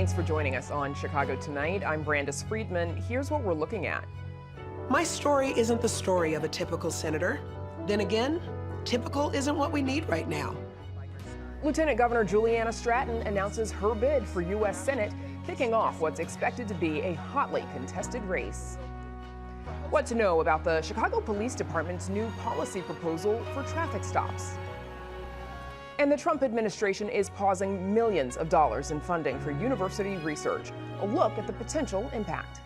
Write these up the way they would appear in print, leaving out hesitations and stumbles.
Thanks for joining us on Chicago Tonight. I'm Brandis Friedman. Here's what we're looking at. My story isn't the story of a typical senator. Then again, typical isn't what we need right now. Lieutenant Governor Juliana Stratton announces her bid for U.S. Senate, kicking off what's expected to be a hotly contested race. What to know about the Chicago Police Department's new policy proposal for traffic stops. And the Trump administration is pausing millions of dollars in funding for university research. A look at the potential impact.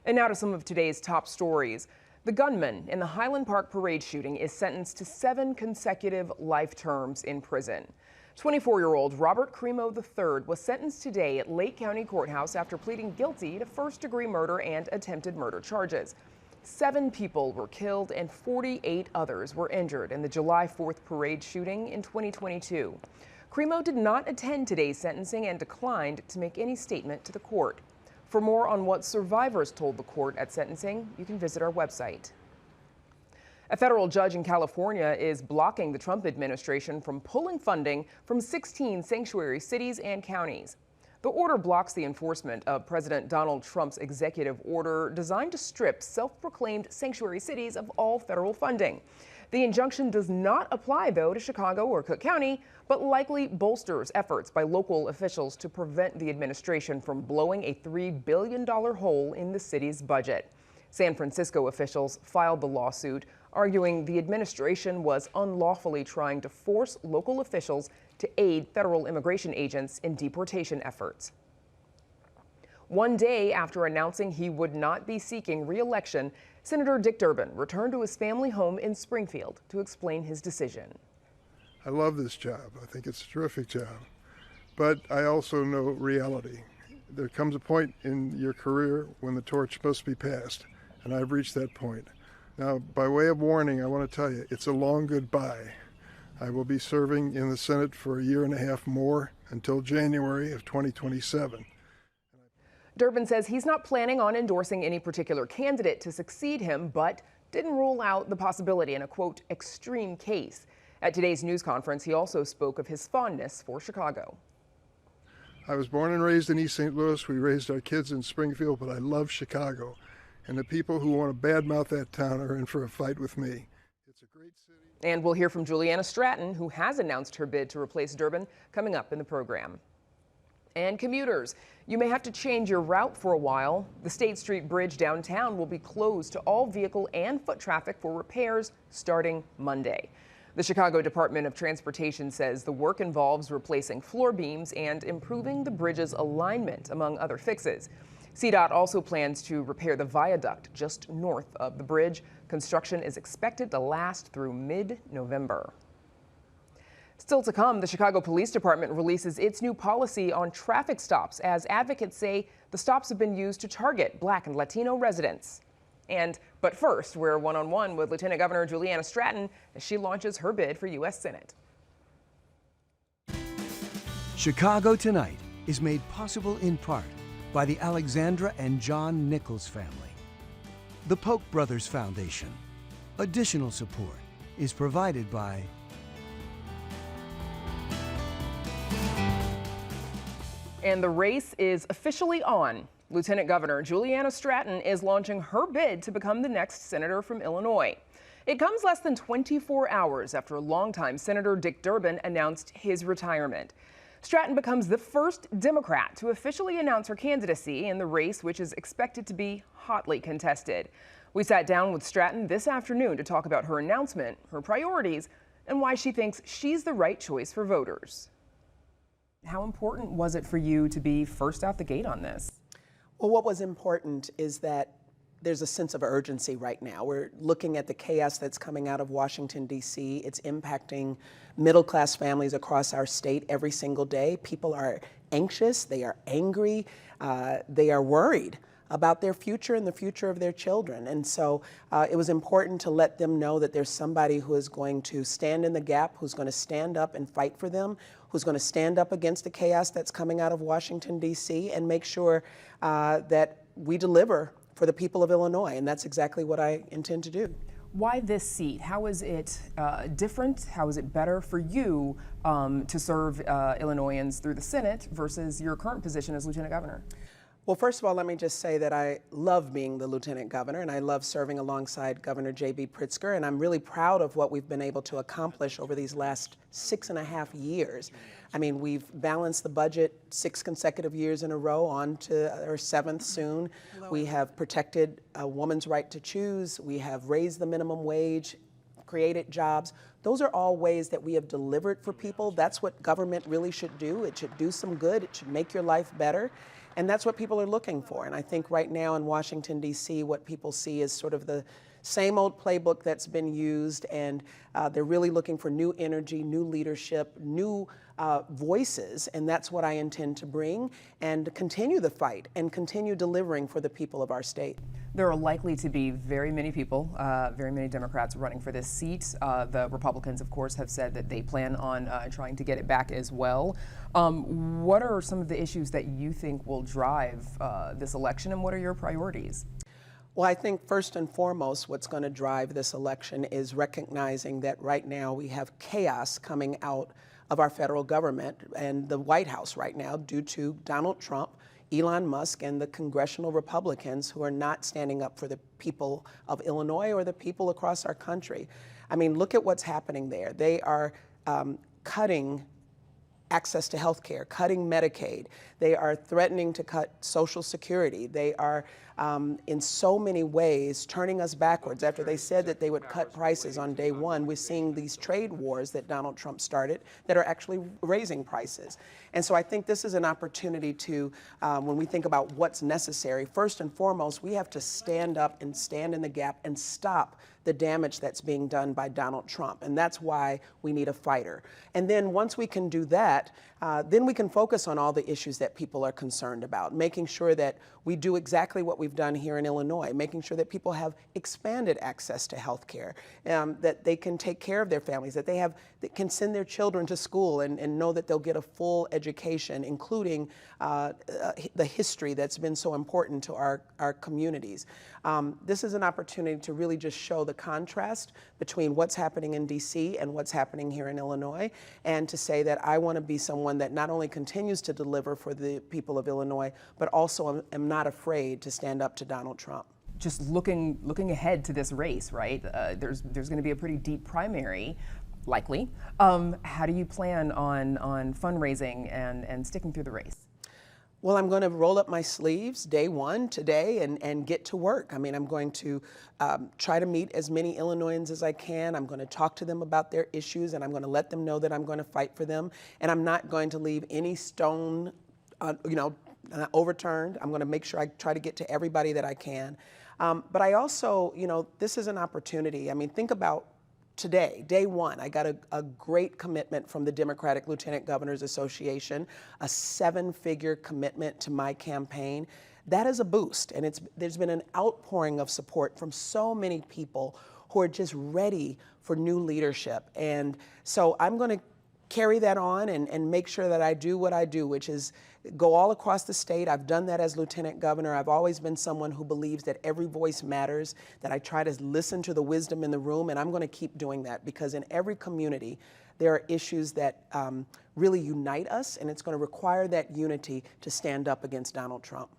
And now to some of today's top stories. The gunman in the Highland Park parade shooting is sentenced to 7 consecutive life terms in prison. 24-year-old Robert Cremo III was sentenced today at Lake County Courthouse after pleading guilty to first-degree murder and attempted murder charges. 7 people were killed and 48 others were injured in the July 4th parade shooting in 2022. Cremo did not attend today's sentencing and declined to make any statement to the court. For more on what survivors told the court at sentencing, you can visit our website. A federal judge in California is blocking the Trump administration from pulling funding from 16 sanctuary cities and counties. The order blocks the enforcement of President Donald Trump's executive order designed to strip self-proclaimed sanctuary cities of all federal funding. The injunction does not apply, though, to Chicago or Cook County, but likely bolsters efforts by local officials to prevent the administration from blowing a $3 billion hole in the city's budget. San Francisco officials filed the lawsuit, arguing the administration was unlawfully trying to force local officials to aid federal immigration agents in deportation efforts. One day after announcing he would not be seeking re-election, Senator Dick Durbin returned to his family home in Springfield to explain his decision. I love this job. I think it's a terrific job. But I also know reality. There comes a point in your career when the torch must be passed, and I've reached that point. Now, by way of warning, I want to tell you, it's a long goodbye. I will be serving in the Senate for a year and a half more until January of 2027. Durbin says he's not planning on endorsing any particular candidate to succeed him, but didn't rule out the possibility in a, quote, extreme case. At today's news conference, he also spoke of his fondness for Chicago. I was born and raised in East St. Louis. We raised our kids in Springfield, but I love Chicago. And the people who want to badmouth that town are in for a fight with me. It's a great city. And we'll hear from Juliana Stratton, who has announced her bid to replace Durbin, coming up in the program. And commuters, you may have to change your route for a while. The State Street Bridge downtown will be closed to all vehicle and foot traffic for repairs starting Monday. The Chicago Department of Transportation says the work involves replacing floor beams and improving the bridge's alignment, among other fixes. CDOT also plans to repair the viaduct just north of the bridge. Construction is expected to last through mid-November. Still to come, the Chicago Police Department releases its new policy on traffic stops as advocates say the stops have been used to target Black and Latino residents. But first, we're one-on-one with Lieutenant Governor Juliana Stratton as she launches her bid for U.S. Senate. Chicago Tonight is made possible in part by the Alexandra and John Nichols family. The Polk Brothers Foundation. Additional support is provided by And the race is officially on. Lieutenant Governor Juliana Stratton is launching her bid to become the next senator from Illinois. It comes less than 24 hours after longtime Senator Dick Durbin announced his retirement. Stratton becomes the first Democrat to officially announce her candidacy in the race, which is expected to be hotly contested. We sat down with Stratton this afternoon to talk about her announcement, her priorities, and why she thinks she's the right choice for voters. How important was it for you to be first out the gate on this? Well, what was important is that there's a sense of urgency right now. We're looking at the chaos that's coming out of Washington, D.C. It's impacting middle-class families across our state every single day. People are anxious, they are angry, they are worried about their future and the future of their children. And so it was important to let them know that there's somebody who is going to stand in the gap, who's going to stand up and fight for them, who's going to stand up against the chaos that's coming out of Washington, D.C., and make sure that we deliver for the people of Illinois. And that's exactly what I intend to do. Why this seat? How is it different? How is it better for you to serve Illinoisans through the Senate versus your current position as Lieutenant Governor? Well, first of all, let me just say that I love being the Lieutenant Governor, and I love serving alongside Governor J.B. Pritzker, and I'm really proud of what we've been able to accomplish over these last 6.5 years. I mean, we've balanced the budget 6 consecutive years in a row, on to our 7th soon. We have protected a woman's right to choose. We have raised the minimum wage, created jobs. Those are all ways that we have delivered for people. That's what government really should do. It should do some good. It should make your life better. And that's what people are looking for. And I think right now in Washington, D.C., what people see is sort of the same old playbook that's been used, and they're really looking for new energy, new leadership, new voices, and that's what I intend to bring and continue the fight and continue delivering for the people of our state. There are likely to be very many people, very many Democrats running for this seat. The Republicans, of course, have said that they plan on trying to get it back as well. What are some of the issues that you think will drive this election, and what are your priorities? Well, I think first and foremost, what's going to drive this election is recognizing that right now we have chaos coming out of our federal government and the White House right now due to Donald Trump, Elon Musk, and the congressional Republicans who are not standing up for the people of Illinois or the people across our country. I mean, look at what's happening there. They are cutting access to health care, cutting Medicaid. They are threatening to cut Social Security. They are, in so many ways, turning us backwards. After they said that they would cut prices on day one, we're seeing these trade wars that Donald Trump started that are actually raising prices. And so I think this is an opportunity to, when we think about what's necessary, first and foremost, we have to stand up and stand in the gap and stop the damage that's being done by Donald Trump. And that's why we need a fighter. And then once we can do that, then we can focus on all the issues that people are concerned about, making sure that we do exactly what we've done here in Illinois, making sure that people have expanded access to health care, that they can take care of their families, that they can send their children to school and know that they'll get a full education, including the history that's been so important to our communities. This is an opportunity to really just show the contrast between what's happening in D.C. and what's happening here in Illinois, and to say that I want to be someone that not only continues to deliver for the people of Illinois, but also am not afraid to stand up to Donald Trump. Just looking ahead to this race, right? There's going to be a pretty deep primary, likely. How do you plan on fundraising and sticking through the race? Well, I'm going to roll up my sleeves day one today and get to work. I mean, I'm going to try to meet as many Illinoisans as I can. I'm going to talk to them about their issues, and I'm going to let them know that I'm going to fight for them. And I'm not going to leave any stone, overturned. I'm going to make sure I try to get to everybody that I can. But I also, this is an opportunity. I mean, think about today, day one, I got a great commitment from the Democratic Lieutenant Governors Association, a 7-figure commitment to my campaign. That is a boost, and there's been an outpouring of support from so many people who are just ready for new leadership. And so I'm going to carry that on and make sure that I do what I do, which is go all across the state. I've done that as Lieutenant Governor. I've always been someone who believes that every voice matters, that I try to listen to the wisdom in the room, and I'm going to keep doing that because in every community there are issues that really unite us, and it's going to require that unity to stand up against Donald Trump.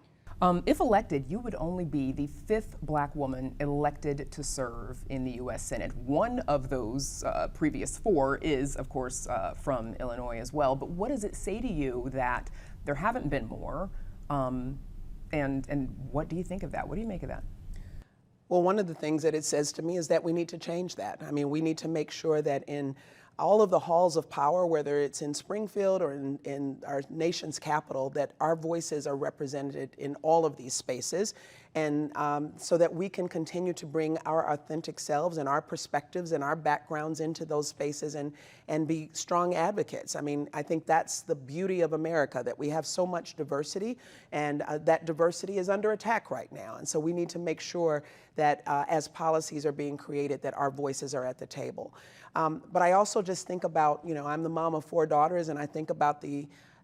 If elected, you would only be the 5th black woman elected to serve in the U.S. Senate. One of those previous 4 is, of course, from Illinois as well. But what does it say to you that there haven't been more? And what do you think of that? What do you make of that? Well, one of the things that it says to me is that we need to change that. I mean, we need to make sure that in all of the halls of power, whether it's in Springfield or in our nation's capital, that our voices are represented in all of these spaces, and so that we can continue to bring our authentic selves and our perspectives and our backgrounds into those spaces and be strong advocates. I mean, I think that's the beauty of America, that we have so much diversity, and that diversity is under attack right now. And so we need to make sure that as policies are being created, that our voices are at the table. But I also just think about, I'm the mom of 4 daughters, and I think about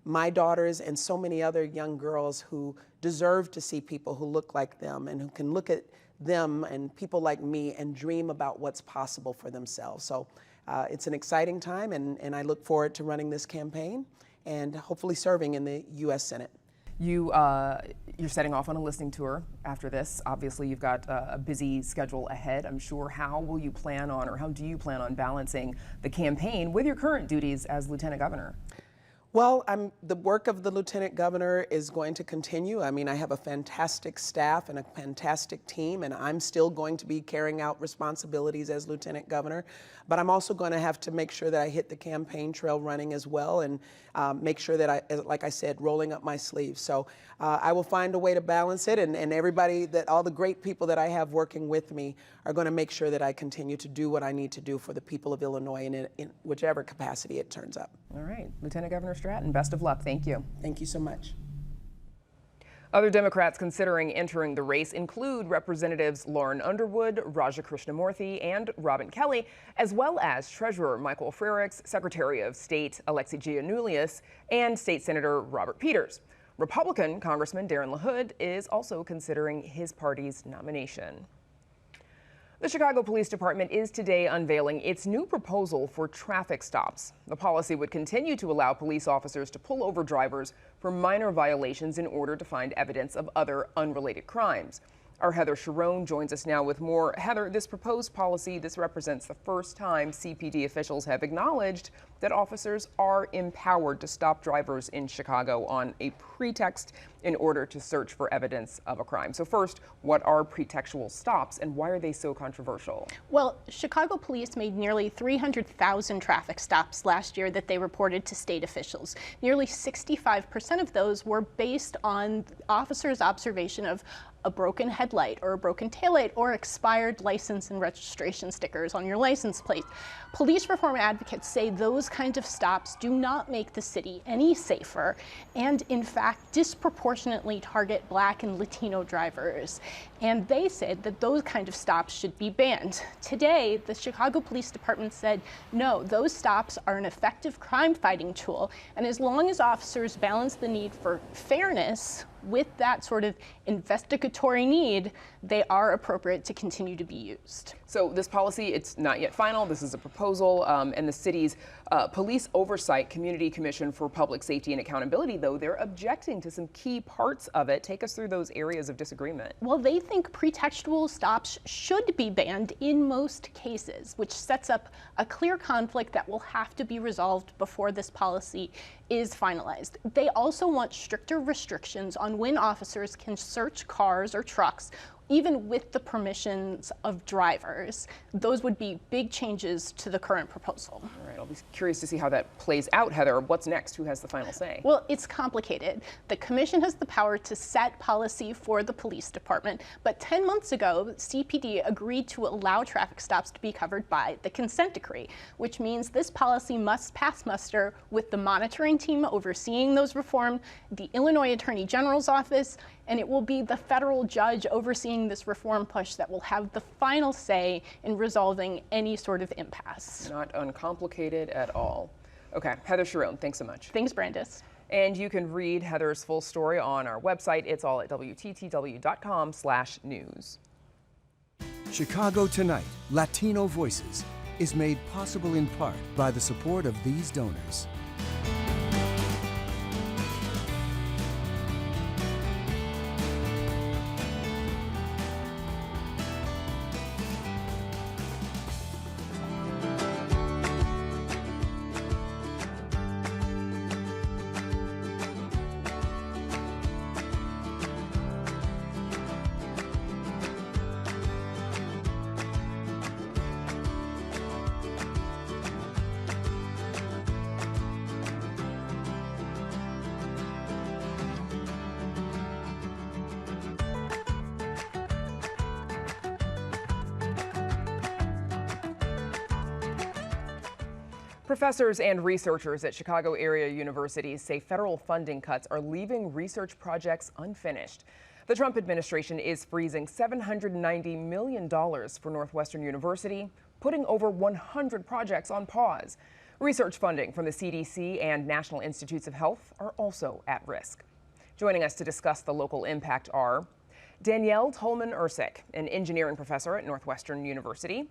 my daughters and so many other young girls who deserve to see people who look like them and who can look at them and people like me and dream about what's possible for themselves. So it's an exciting time, and I look forward to running this campaign and hopefully serving in the U.S. Senate. You're setting off on a listening tour after this. Obviously, you've got a busy schedule ahead, I'm sure. How will you plan on, or how do you plan on balancing the campaign with your current duties as Lieutenant Governor? Well, the work of the Lieutenant Governor is going to continue. I mean, I have a fantastic staff and a fantastic team, and I'm still going to be carrying out responsibilities as Lieutenant Governor. But I'm also going to have to make sure that I hit the campaign trail running as well, and make sure that like I said, rolling up my sleeves. So I will find a way to balance it, and everybody, all the great people that I have working with me are going to make sure that I continue to do what I need to do for the people of Illinois in whichever capacity it turns up. All right, Lieutenant Governor Stratton, best of luck. Thank you. Thank you so much. Other Democrats considering entering the race include Representatives Lauren Underwood, Raja Krishnamurthy, and Robin Kelly, as well as Treasurer Michael Frerichs, Secretary of State Alexi Giannoulias, and State Senator Robert Peters. Republican Congressman Darren LaHood is also considering his party's nomination. The Chicago Police Department is today unveiling its new proposal for traffic stops. The policy would continue to allow police officers to pull over drivers for minor violations in order to find evidence of other unrelated crimes. Our Heather Sharon joins us now with more. Heather, this proposed policy, this represents the first time CPD officials have acknowledged that officers are empowered to stop drivers in Chicago on a pretext in order to search for evidence of a crime. So first, what are pretextual stops and why are they so controversial? Well, Chicago police made nearly 300,000 traffic stops last year that they reported to state officials. Nearly 65% of those were based on officers' observation of a broken headlight or a broken taillight or expired license and registration stickers on your license plate. Police reform advocates say those kinds of stops do not make the city any safer and, in fact, disproportionately target Black and Latino drivers. And they said that those kind of stops should be banned. Today, the Chicago Police Department said, no, those stops are an effective crime-fighting tool, and as long as officers balance the need for fairness with that sort of investigatory need, they are appropriate to continue to be used. So this policy, it's not yet final. This is a proposal, and the city's Police Oversight Community Commission for Public Safety and Accountability, though, they're objecting to some key parts of it. Take us through those areas of disagreement. Well, they think pretextual stops should be banned in most cases, which sets up a clear conflict that will have to be resolved before this policy is finalized. They also want stricter restrictions on when officers can search cars or trucks, even with the permissions of drivers. Those would be big changes to the current proposal. All right, I'll be curious to see how that plays out, Heather. What's next? Who has the final say? Well, it's complicated. The commission has the power to set policy for the police department, but 10 months ago, CPD agreed to allow traffic stops to be covered by the consent decree, which means this policy must pass muster with the monitoring team overseeing those reforms, the Illinois Attorney General's office, and it will be the federal judge overseeing this reform push that will have the final say in resolving any sort of impasse. Not uncomplicated at all. Okay, Heather Sharon, thanks so much. Thanks, Brandis. And you can read Heather's full story on our website. It's all at WTTW.com/news. Chicago Tonight, Latino Voices, is made possible in part by the support of these donors. Professors and researchers at Chicago area universities say federal funding cuts are leaving research projects unfinished. The Trump administration is freezing $790 million for Northwestern University, putting over 100 projects on pause. Research funding from the CDC and National Institutes of Health are also at risk. Joining us to discuss the local impact are Danielle Tolman-Ersick, an engineering professor at Northwestern University.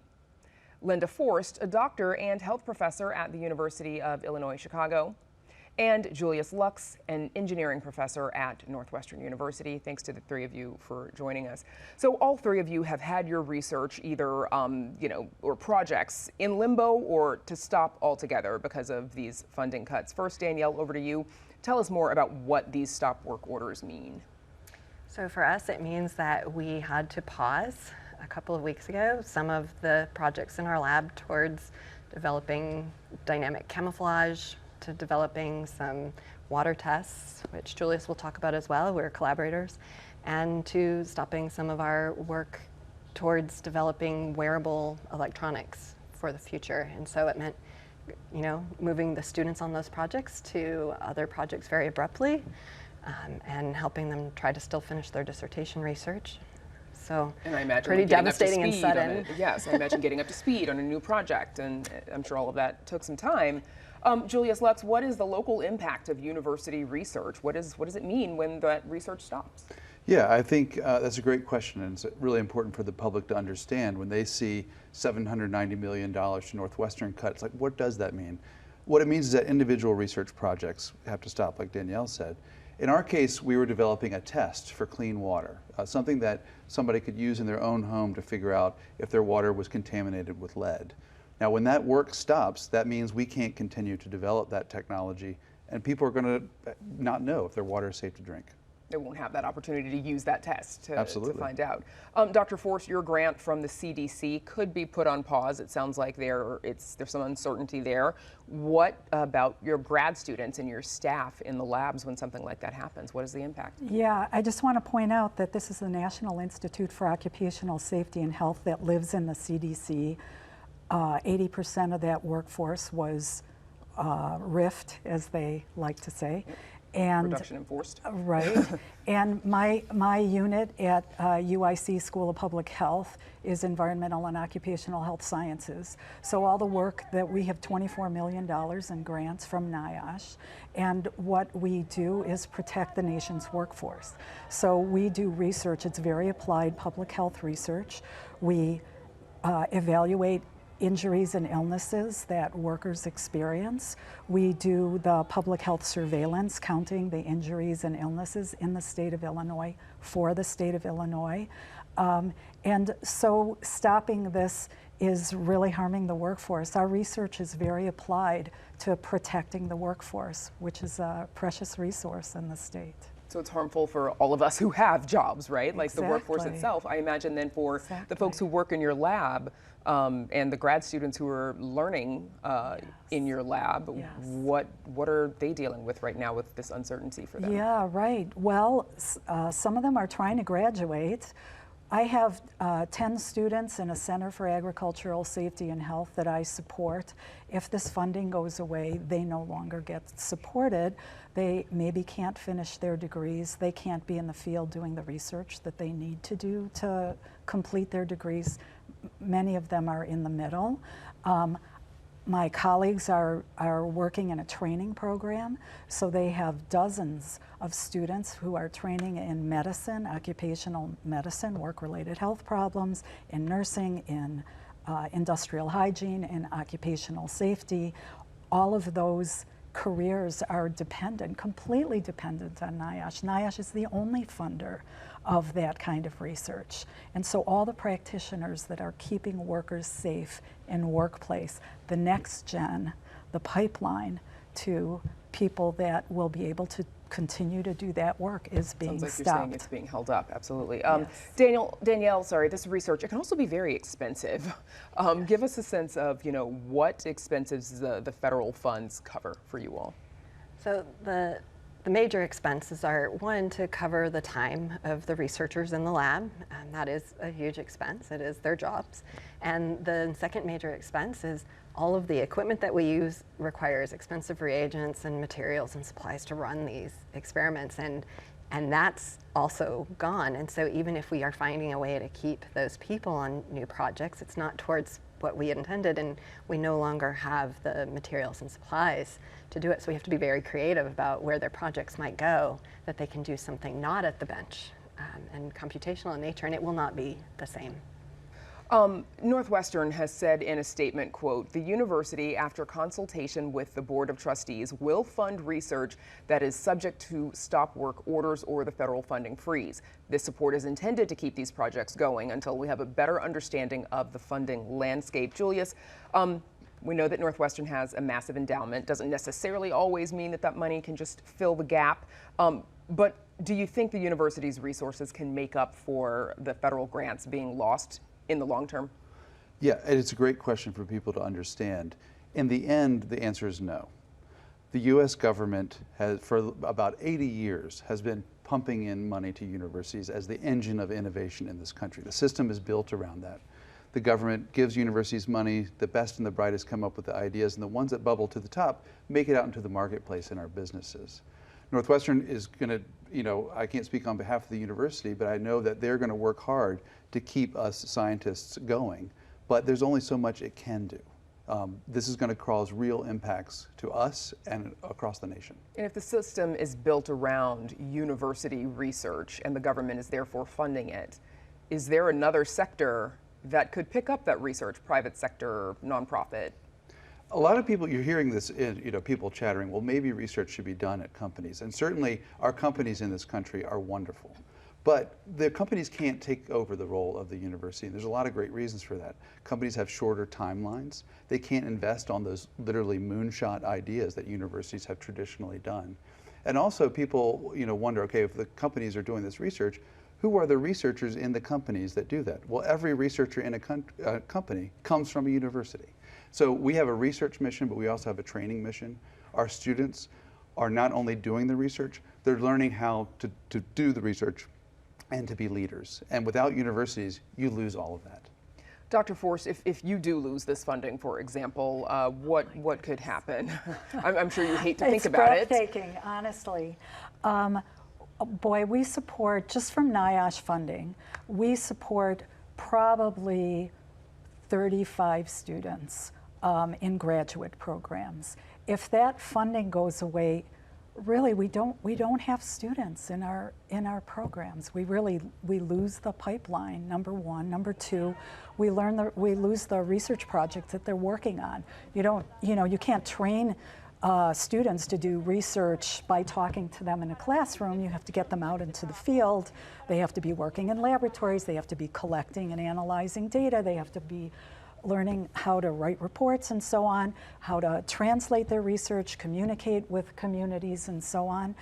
Linda Forst, a doctor and health professor at the University of Illinois, Chicago. And Julius Lux, an engineering professor at Northwestern University. Thanks to the three of you for joining us. So all three of you have had your research either, or projects in limbo or to stop altogether because of these funding cuts. First, Danielle, over to you. Tell us more about what these stop work orders mean. So for us, it means that we had to pause a couple of weeks ago some of the projects in our lab towards developing dynamic camouflage, to developing some water tests, which Julius will talk about as well. We're collaborators, and to stopping some of our work towards developing wearable electronics for the future. And so it meant, moving the students on those projects to other projects very abruptly, and helping them try to still finish their dissertation research. So and I imagine pretty devastating and sudden. Yes, I imagine getting up to speed on a new project, and I'm sure all of that took some time. Julius Lux, what is the local impact of university research? What does it mean when that research stops? Yeah, I think that's a great question, and it's really important for the public to understand when they see $790 million to Northwestern cut. It's like, what does that mean? What it means is that individual research projects have to stop, like Danielle said. In our case, we were developing a test for clean water, something that somebody could use in their own home to figure out if their water was contaminated with lead. Now, when that work stops, that means we can't continue to develop that technology, and people are going to not know if their water is safe to drink. They won't have that opportunity to use that test to find out. Dr. Forst, your grant from the CDC could be put on pause. It sounds like there's some uncertainty there. What about your grad students and your staff in the labs when something like that happens? What is the impact? Yeah, I just want to point out that this is the National Institute for Occupational Safety and Health that lives in the CDC. 80% of that workforce was RIFT, as they like to say. And reduction in forced. Right. And my unit at UIC School of Public Health is Environmental and Occupational Health Sciences. So all the work that we have $24 million in grants from NIOSH, and what we do is protect the nation's workforce. So we do research. It's very applied public health research. We evaluate injuries and illnesses that workers experience. We do the public health surveillance, counting the injuries and illnesses in the state of Illinois for the state of Illinois. And so stopping this is really harming the workforce. Our research is very applied to protecting the workforce, which is a precious resource in the state. So it's harmful for all of us who have jobs, right? Like Exactly. the workforce itself. I imagine then for the folks who work in your lab and the grad students who are learning in your lab, what are they dealing with right now with this uncertainty for them? Yeah, right. Well, some of them are trying to graduate. I have 10 students in a Center for Agricultural Safety and Health that I support. If this funding goes away, they no longer get supported. They maybe can't finish their degrees. They can't be in the field doing the research that they need to do to complete their degrees. Many of them are in the middle. My colleagues are working in a training program, so they have dozens of students who are training in medicine, occupational medicine, work-related health problems, in nursing, in industrial hygiene, in occupational safety. All of those careers are dependent, completely dependent on NIOSH. NIOSH is the only funder of that kind of research. And so all the practitioners that are keeping workers safe in workplace, the next gen, the pipeline to people that will be able to continue to do that work is being Sounds like stopped. You're saying it's being held up, absolutely. Yes. Danielle, sorry, this research, it can also be very expensive. Give us a sense of, what expenses the federal funds cover for you all. So the major expenses are, one, to cover the time of the researchers in the lab, and that is a huge expense. It is their jobs. And the second major expense is all of the equipment that we use requires expensive reagents and materials and supplies to run these experiments, and that's also gone. And so even if we are finding a way to keep those people on new projects, it's not towards what we intended, and we no longer have the materials and supplies to do it. So we have to be very creative about where their projects might go, that they can do something not at the bench and computational in nature, and it will not be the same. Northwestern has said in a statement, quote, "The university, after consultation with the Board of Trustees, will fund research that is subject to stop work orders or the federal funding freeze. This support is intended to keep these projects going until we have a better understanding of the funding landscape." Julius, we know that Northwestern has a massive endowment. Doesn't necessarily always mean that that money can just fill the gap. But do you think the university's resources can make up for the federal grants being lost in the long term? Yeah, and it's a great question for people to understand. In the end, the answer is no. The U.S. government has, for about 80 years, has been pumping in money to universities as the engine of innovation in this country. The system is built around that. The government gives universities money, the best and the brightest come up with the ideas, and the ones that bubble to the top make it out into the marketplace in our businesses. Northwestern is going to, I can't speak on behalf of the university, but I know that they're going to work hard to keep us scientists going, but there's only so much it can do. This is going to cause real impacts to us and across the nation. And if the system is built around university research and the government is therefore funding it, is there another sector that could pick up that research, private sector, nonprofit? A lot of people, you're hearing this, people chattering, well, maybe research should be done at companies. And certainly our companies in this country are wonderful. But the companies can't take over the role of the university. And there's a lot of great reasons for that. Companies have shorter timelines. They can't invest on those literally moonshot ideas that universities have traditionally done. And also people, wonder, okay, if the companies are doing this research, who are the researchers in the companies that do that? Well, every researcher in a company comes from a university. So we have a research mission, but we also have a training mission. Our students are not only doing the research, they're learning how to do the research and to be leaders. And without universities, you lose all of that. Dr. Forst, if you do lose this funding, for example, what could happen? I'm sure you hate to think about it. It's breathtaking, honestly. Boy, we support, just from NIOSH funding, we support probably 35 students in graduate programs. If that funding goes away, really we don't have students in our programs. We lose the pipeline, number one. Number two, we lose the research projects that they're working on. You can't train students to do research by talking to them in a classroom. You have to get them out into the field. They have to be working in laboratories. They have to be collecting and analyzing data. They have to be learning how to write reports and so on, how to translate their research, communicate with communities and so on.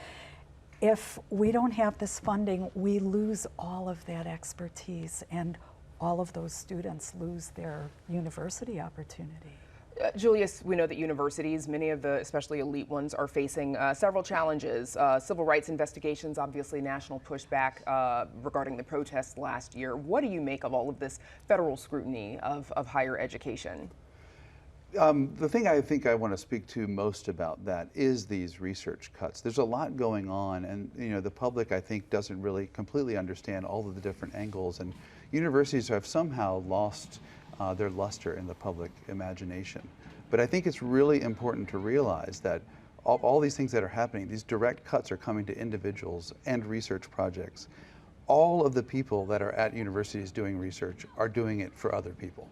If we don't have this funding, we lose all of that expertise, and all of those students lose their university opportunity. Julius, we know that universities, many of the especially elite ones, are facing several challenges. Civil rights investigations, obviously national pushback regarding the protests last year. What do you make of all of this federal scrutiny of higher education? The thing I think I want to speak to most about that is these research cuts. There's a lot going on, and the public, I think, doesn't really completely understand all of the different angles, and universities have somehow lost their luster in the public imagination. But I think it's really important to realize that all these things that are happening, these direct cuts are coming to individuals and research projects. All of the people that are at universities doing research are doing it for other people.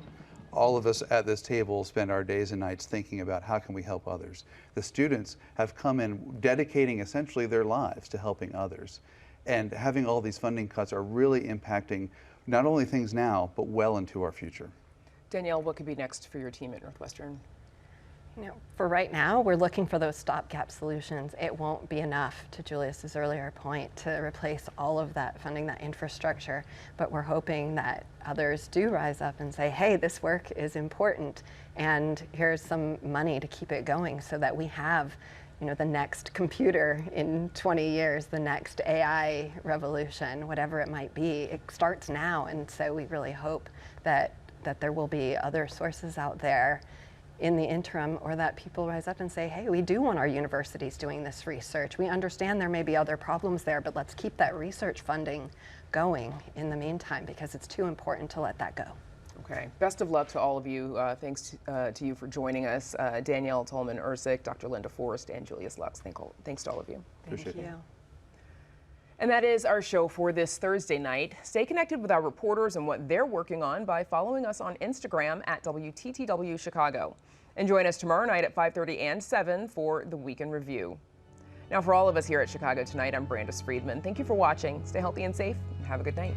All of us at this table spend our days and nights thinking about how can we help others. The students have come in dedicating essentially their lives to helping others. And having all these funding cuts are really impacting not only things now, but well into our future. Danielle, what could be next for your team at Northwestern? For right now, we're looking for those stopgap solutions. It won't be enough, to Julius's earlier point, to replace all of that funding, that infrastructure. But we're hoping that others do rise up and say, hey, this work is important, and here's some money to keep it going so that we have the next computer in 20 years, the next AI revolution, whatever it might be. It starts now, and so we really hope that there will be other sources out there in the interim, or that people rise up and say, hey, we do want our universities doing this research. We understand there may be other problems there, but let's keep that research funding going in the meantime, because it's too important to let that go. Okay, best of luck to all of you. Thanks to you for joining us. Danielle Tolman-Ersick, Dr. Linda Forst, and Julius Lux. Thanks to all of you. Appreciate it. And that is our show for this Thursday night. Stay connected with our reporters and what they're working on by following us on Instagram at WTTW Chicago. And join us tomorrow night at 5:30 and 7 for the Weekend Review. Now, for all of us here at Chicago Tonight, I'm Brandis Friedman. Thank you for watching. Stay healthy and safe, and have a good night.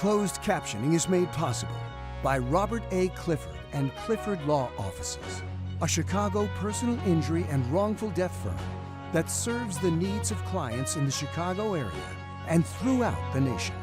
Closed captioning is made possible by Robert A. Clifford and Clifford Law Offices, a Chicago personal injury and wrongful death firm that serves the needs of clients in the Chicago area and throughout the nation.